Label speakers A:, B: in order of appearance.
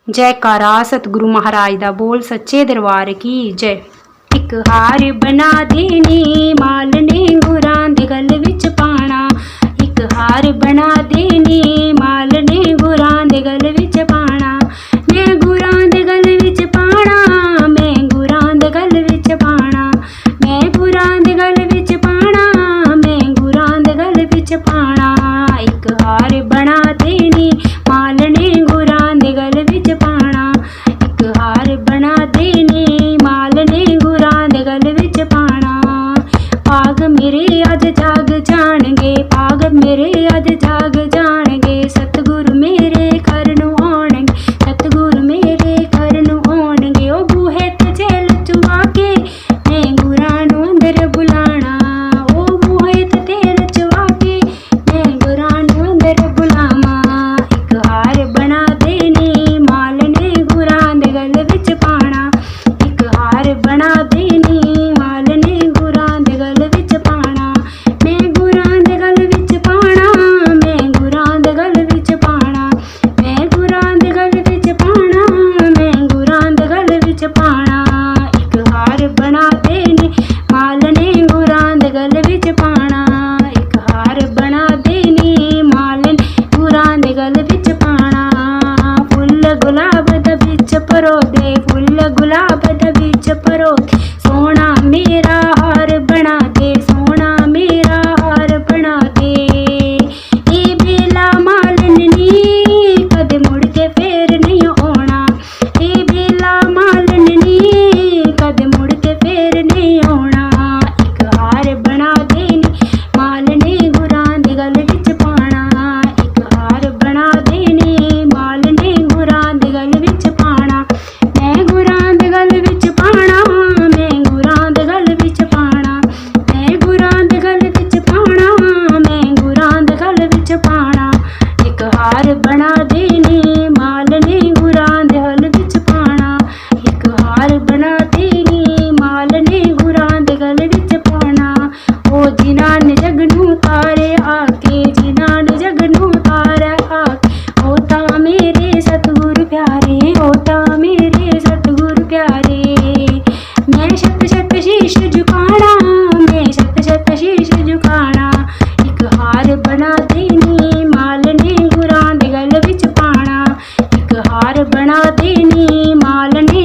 A: जयकारा सतगुरु महाराज दा बोल सच्चे दरबार की जय। एक हार बना देनी माल ने गुरां दे गल विच पाना। एक हार बना देनी माल ने गुरां दे गल विच पाना। मैं गुरां दे गल विच पाना, मैं गुरां दे गल विच पाना, मैं गुरां दे गल विच पाना, मैं गुरां दे गल विच पाना। एक हार बना देनी माल ने गुरां दे गल विच पाना। एक हार बना देनी माल ने गुरां दे गल विच पाना। भाग मेरे अज जाग जाणगे, भाग मेरे अज जाग जाणगे, सतगुरु मेरे घर नूं आउणगे, सतगुरु मेरे घर नूं आउणगे। ओ बूहे ते झेल चुआ के मैं गुरां नूं अंदर बुलाना। ओ बूहे ते झेल चुआ के मैं गुरां नूं अंदर बुलावां। एक हार बना देनी माल ने गुरां दे गल विच पाना। एक हार बना देनी माल ने गुरां दे गल विच पाना। मैं गुरां दे गल विच पाना, मैं गुरां दे गल विच पाना, मैं गुरां दे गल विच पाना, मैं गुरां दे गल विच पाना। एक हार बना देनी माल ने गुरां दे गल विच पाना। एक हार बना देनी माल ने गुरां दे गल विच पाना। फुੱਲ गुलाब दा विच परोदे, फुੱਲ गुलाब दा विच परोदे, सोना मेरा हार बना दे, सोना मेरा हार बना दे। ए बेला मालन नी कदे मुड़ के फेर नहीं आउणा। ए बेला मालन नी कदे मुड़ के फेर नहीं आउणा। एक हार बना देनी माल ने गुरां दे गल विच पाना। एक हार बना देनी माल ने गुरां दे गल विच पाना। मैं गुरां दे गल विच पाना, मैं गुरां दे गल विच पाना, मैं गुरां दे गल विच पाना, मैं गुरां दे गल विच पाना। एक हार बना देनी माल ने गुरां दे गल विच पाना। एक हार बना देनी माल ने गुरां दे गल विच पाना। ओ जिन्हां ने जग नूं तारे आके, जिन्हां ने जग नूं तारे आके, ओ तां मेरे सतगुरु प्यारे, ओ तां मेरे सतगुरु प्यारे। मैं शत शत शीश झुकाना, मैं शत शत शीश झुकाना। एक हार बना देनी माल ने गुरां दे गल विच पाना। एक हार बना देनी माल ने